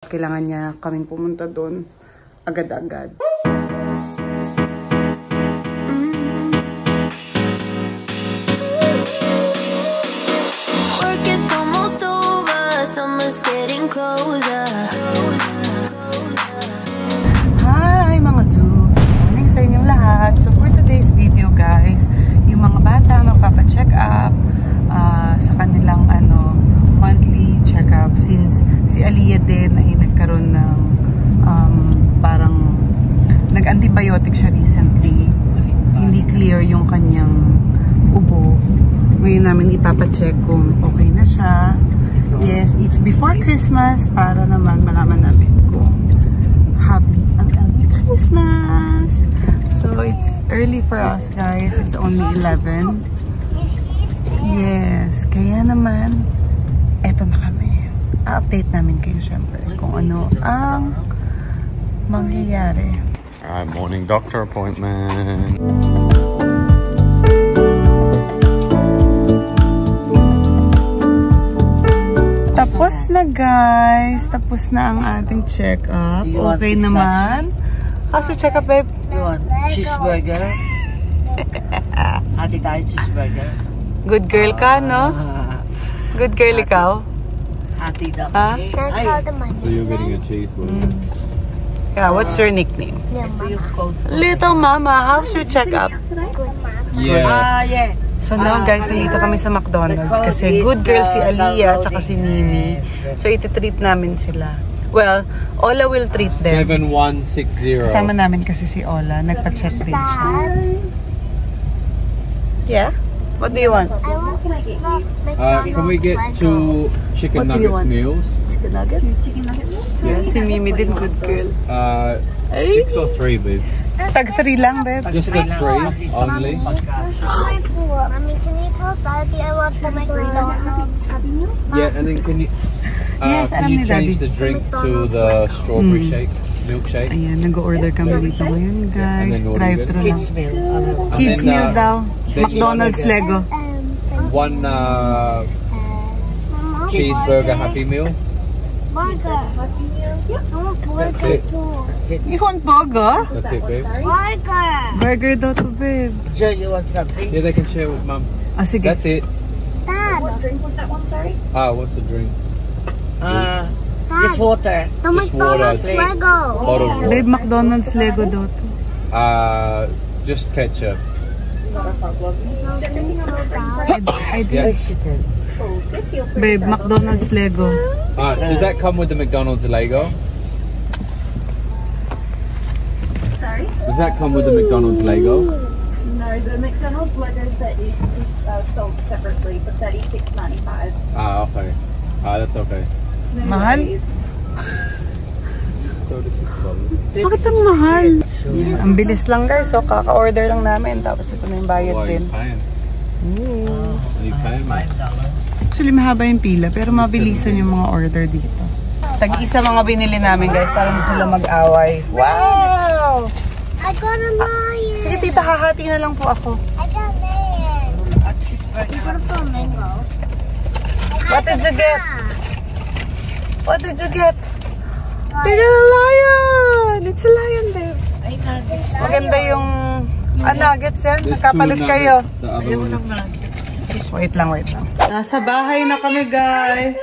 Kailangan niya kaming pumunta doon agad-agad. Hi mga Zoobs! Morning sa inyong lahat. So for today's video guys, yung mga bata magpapacheck up sa kanilang monthly check-up since si Aliyah din ay nagkaroon ng parang nag-antibiotic siya recently. Hindi clear yung kanyang ubo. Ngayon namin ipapacheck kung okay na siya. Yes, it's before Christmas para naman malaman namin kung happy Christmas. So it's early for us guys. It's only 11. Yes, kaya naman eto na kami. Update namin kayo syempre kung ano ang mangyayari. Morning doctor appointment. Tapos na guys. Tapos na ang ating check-up. Okay naman. How's your check-up, babe? You want cheeseburger? Hati tayo cheeseburger. Good girl ka, no? Good girl ikaw? Hati daw. Ha? So you're getting a cheeseburger. Yeah, what's your nickname? Little Little Mama, how's your check-up? Yeah. yeah. So now guys, nalito kami sa McDonald's kasi good girl si Aliyah at saka si Mimi. So ititreat namin sila. Well, Ola will treat them. 7160. Kasama namin kasi si Ola. Nagpa-check din siya. Yeah? What do you want? I want McDonald's. Can we get 2 chicken What do you nuggets want? meals? Chicken nuggets? Yeah, si Mimi din good girl. 6 or 3, babe? Tag 3 lang, babe. Just the 3 only. This is my food. Mommy, can you tell Daddy I want the McDonald's? Yeah, and then can you Yes, alam ni change Daddy. the drink to the strawberry shake, milkshake? Ayan, nag-order kami dito ngayon, guys. Drive-thru lang. Kids meal. Kids meal daw. McDonald's Lego. 1 cheeseburger Happy Meal. Burger. I want burger too. You want burger? That's it, babe. Burger. Burger daw to, babe. Joe, you want something? Yeah, they can share with mum. Ah, sige. That's it. Dad. What's the drink? Just water. The Just McDonald's water. Lego. Bottled water. Babe, McDonald's Lego daw to. Just ketchup. I did. Yeah. Babe, McDonald's Lego. Does that come with the McDonald's Lego? Sorry? Does that come with the McDonald's Lego? No, the McDonald's Legos that is sold separately, but that is $6.95. Okay. That's okay. Mahal? So this is solid. Bakit ang mahal? Ang bilis lang guys. So, kaka-order lang namin. Tapos ito na yung bayad Why are din. you paying? Are you paying, mate? Actually, mahaba yung pila. Pero mabilisan yung mga order dito. Tag-isa mga binili namin guys para hindi sila mag-away. Wow! I got a lion. Sige tita, hahati na lang po ako. I got lion. A cheeseburger. You got a mango. What did you get? What did you get? We got a lion! It's a lion there. Ay, nuggets. Maganda yung nuggets yan. There's 2 Nagkapalit kayo. nuggets. The other one is... Wait lang. Nasa bahay na kami guys.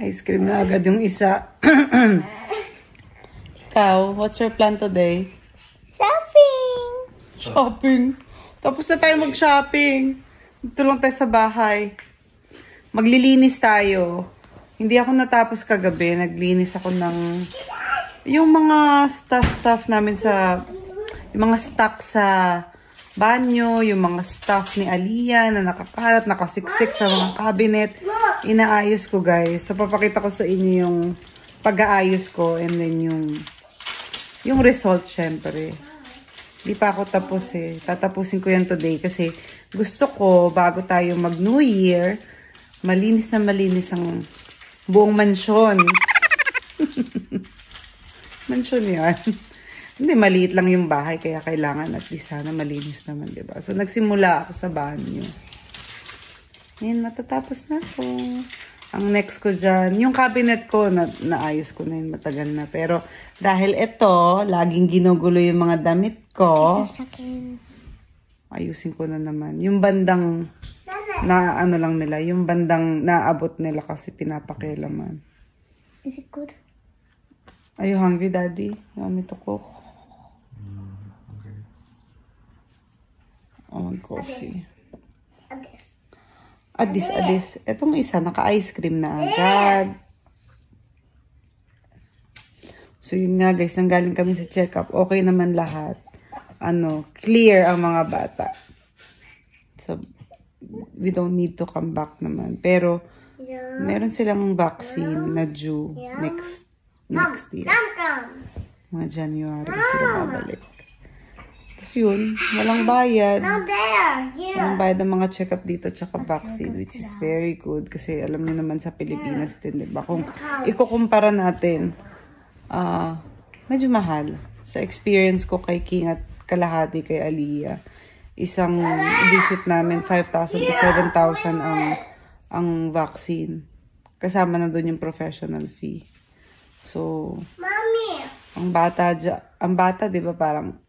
Ice cream na agad yung isa. Ikaw, what's your plan today? Shopping. Shopping. Tapos na tayo mag-shopping. Dito lang tayo sa bahay. Maglilinis tayo. Hindi ako natapos kagabi. Naglinis ako ng yung mga stuff namin sa yung mga stock sa banyo, yung mga stuff ni Aliyah na nakakalat, nakasiksik sa mga cabinet. Inaayos ko guys. So papakita ko sa inyo yung pag-aayos ko and then yung result syempre. Hindi pa ako tapos eh. Tatapusin ko yan today kasi gusto ko bago tayo mag New Year, malinis na malinis ang buong mansyon. Mansyon yan. Hindi, maliit lang yung bahay, kaya kailangan at least sana malinis naman, diba? So, nagsimula ako sa banyo. Ngayon, matatapos na ako. Ang next ko dyan, yung cabinet ko, naayos ko na yun, matagal na. Pero dahil ito, laging ginugulo yung mga damit ko, ayusin ko na naman. Yung bandang, na ano lang nila, yung bandang naabot nila kasi pinapakilaman. Is it good? Are you hungry, Daddy? You want me to cook? Okay. Oh, coffee. Adis. Etong isa, naka-ice cream na agad. So, yun nga guys, nanggaling kami sa check-up. Okay naman lahat. Clear ang mga bata. So, we don't need to come back naman. Pero, meron silang vaccine na due next year. Mga January sila babalik. Tapos yun, walang bayad. Walang bayad ng mga check-up dito tsaka vaccine, which is very good. Kasi alam niyo naman sa Pilipinas din, diba? Kung ikukumpara natin, medyo mahal. Sa experience ko kay King at kalahati kay Aliyah, isang visit namin, 5,000 to 7,000 ang vaccine. Kasama na doon yung professional fee. So, ang bata, diba, parang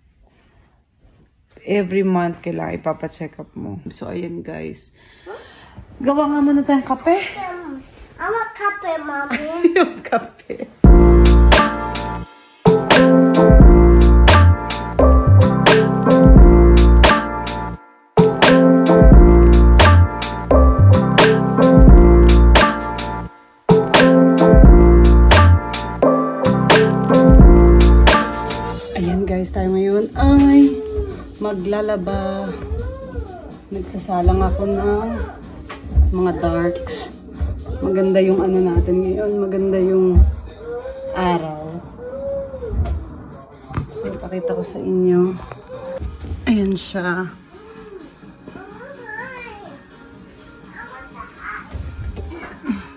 every month kailangan ipapacheck up mo. So, ayan guys. Gawa nga muna tayong kape. I want kape, Mommy. Yung kape. Ayan guys, tayo ngayon ay maglalaba. Nagsasalang ako ng mga darks. Maganda yung ano natin ngayon. Maganda yung araw. So, pakita ko sa inyo. Ayan siya.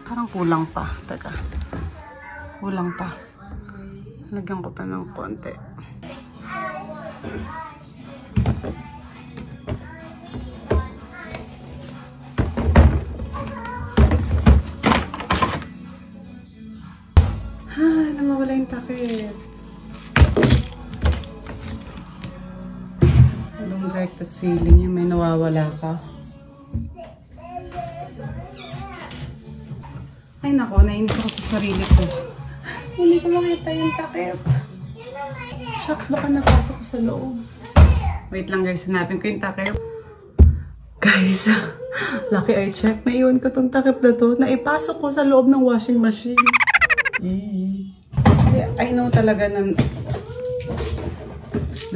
Parang kulang pa. Teka. Kulang pa. Lagyan ko pa ng konti. Nawawala yung takip. I don't like that feeling yung may nawawala ka. Ay nako, nainis ako sa sarili ko. Hindi ko makita yung takip. Shucks, baka napasok ko sa loob. Wait lang guys, hanapin ko yung takip. Guys, lucky I checked. Naiwan ko tong takip na to. Naipasok ko sa loob ng washing machine. Kasi I know talaga na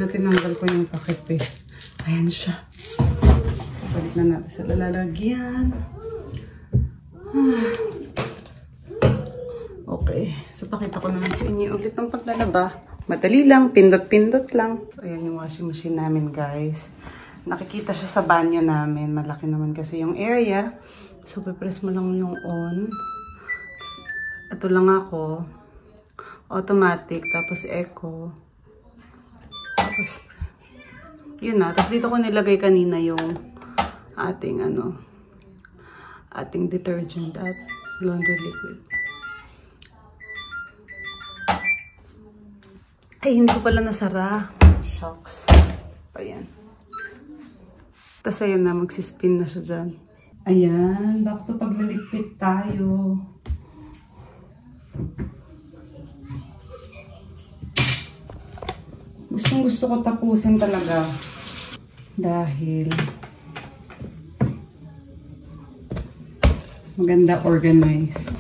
tinanggal ko yung takip eh. Ayan siya. Balik na natin sa lalagyan. Okay. So, pakita ko naman sa inyo ulit ng paglalaba. Madali lang. Pindot-pindot lang. So, ayan yung washing machine namin, guys. Nakikita siya sa banyo namin. Malaki naman kasi yung area. So, pipress mo lang yung on. Ito lang ako. Automatic. Tapos echo. Tapos, yun na. Tapos dito ko nilagay kanina yung ating ating detergent at laundry liquid. Ay, hindi ko pala nasara. Shucks. Ayan. Tapos ayan na, magsispin na siya dyan. Ayan, back to paglaligpit tayo. Gusto ko tapusin talaga. Dahil maganda organized.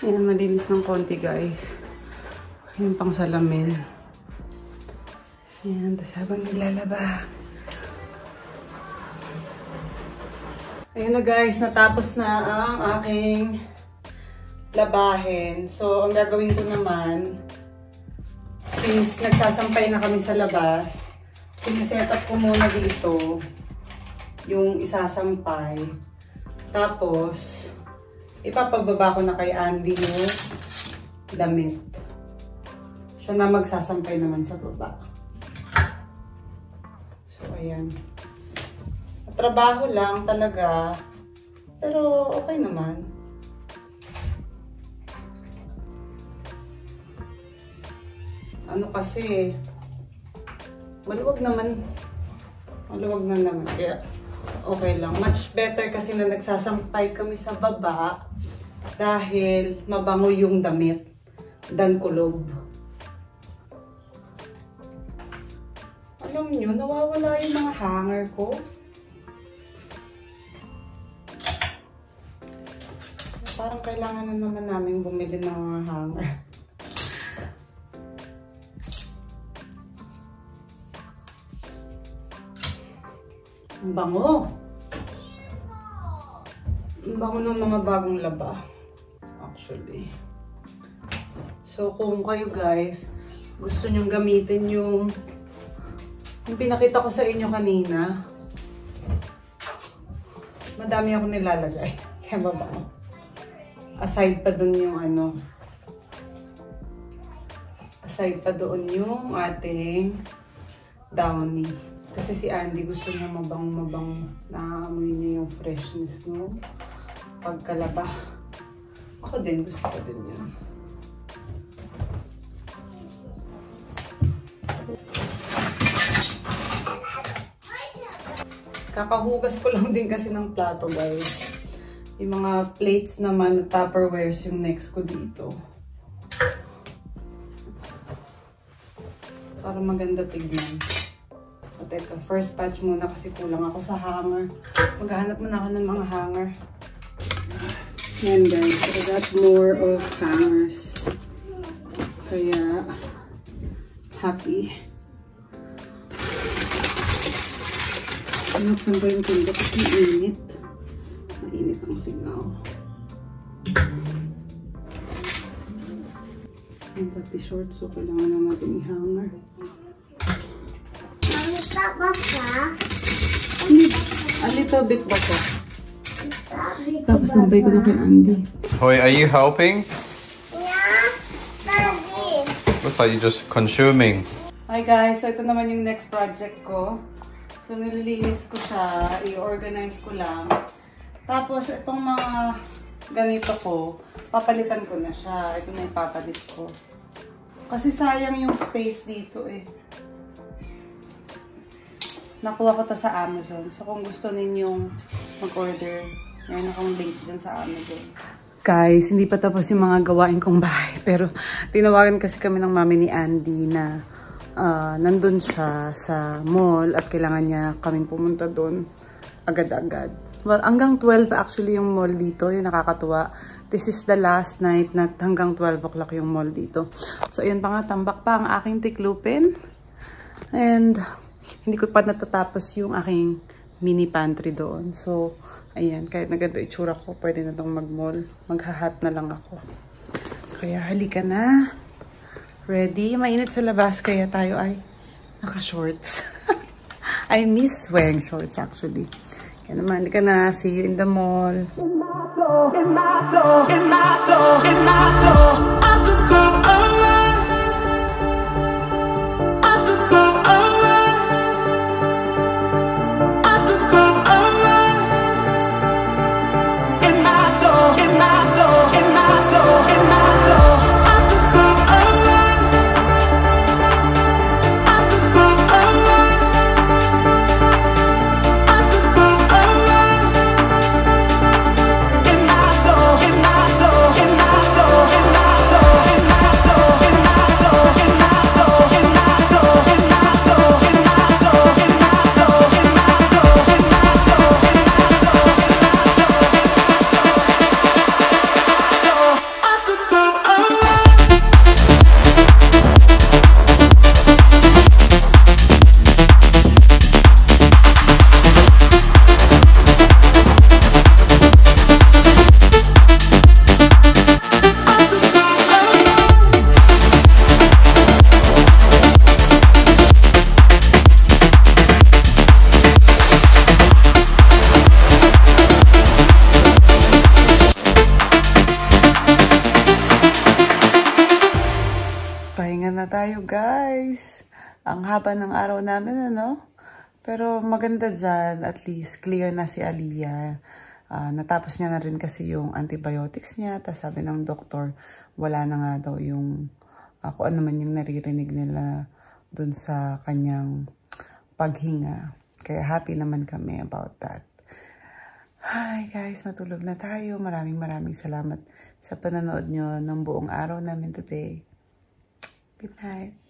Ayan, malinis ng konti guys. Ayan pang salamin. Ayan, tapos habang naglalaba. Ayun na guys, natapos na ang aking labahin. So, ang gagawin ko naman, since nagsasampay na kami sa labas, siniset up ko muna dito yung isasampay. Tapos, ipapababa ko na kay Andy yung damit. Siya na magsasampay naman sa baba. So, ayan. Trabaho lang talaga, pero okay naman. Ano kasi, maluwag naman. Maluwag na naman, kaya okay lang. Much better kasi na nagsasampay kami sa baba dahil mabango yung damit than kulob. Alam nyo, nawawala yung mga hanger ko. Parang kailangan na naman namin bumili ng mga hanger. Ang bango! Ang bango ng mga bagong laba. Actually. So, kung kayo guys, gusto nyong gamitin yung pinakita ko sa inyo kanina, madami ako nilalagay. Kaya mabango. Aside pa dun yung ano, aside pa doon yung ating downy. Kasi si Andy gusto niya mabang-mabang, naamoy niya yung freshness no pagkalaba. Ako din, gusto ko din yan. Kakahugas ko lang din kasi ng plato guys. Yung mga plates naman, Tupperwares yung next ko dito. Para maganda tignan. O teka, first patch muna kasi kulang ako sa hanger. Maghahanap muna ako ng mga hanger. Yan guys, I got more of hangers. Kaya, happy. Sinuksan ko yung pinto kasi init. Mainit ang singaw. Yung pati shorts, so kailangan na natin i-hanger. A little bit ba po? Tapos nabay ko na kay Andy. Hoy, are you helping? Yeah, Daddy. Looks like you're just consuming. Hi guys, so ito naman yung next project ko. So nililinis ko siya, i-organize ko lang. Tapos itong mga ganito ko, papalitan ko na siya. Ito na yung papalit ko. Kasi sayang yung space dito eh. Nakuha ko to sa Amazon. So kung gusto ninyong mag-order, meron akong link dyan sa Amazon. Guys, hindi pa tapos yung mga gawain kong bahay. Pero tinawagan kasi kami ng mami ni Andy na nandun siya sa mall at kailangan niya kaming pumunta doon agad-agad. Well, hanggang 12 actually yung mall dito, yung nakakatuwa. This is the last night na hanggang 12 o'clock yung mall dito. So, ayun pa nga, tambak pa ang aking tiklupin. And, hindi ko pa natatapos yung aking mini pantry doon. So, ayan, kahit na ganito itsura ko, pwede na itong mag-mall. Maghahat na lang ako. Kaya, halika na. Ready? Mainit sa labas, kaya tayo ay naka-shorts. I miss wearing shorts actually. Kaya naman, halika na. See you in the mall. In my soul, in my soul, in my soul, in my soul. I feel so alive. I feel so alive. I feel so alive. In my soul, in my soul, in my soul, in my soul. I feel so alive. I feel so alive. I feel so alive. In my soul, in my soul, in my soul, in my soul, in my soul, in my soul. tayo, guys. Ang haba ng araw namin, ano? Pero maganda dyan, at least clear na si Aliyah. Natapos niya na rin kasi yung antibiotics niya. Tapos sabi ng doktor, wala na nga daw yung kung ano man yung naririnig nila dun sa kanyang paghinga. Kaya happy naman kami about that. Hi guys, matulog na tayo. Maraming salamat sa panonood nyo ng buong araw namin today. Good night.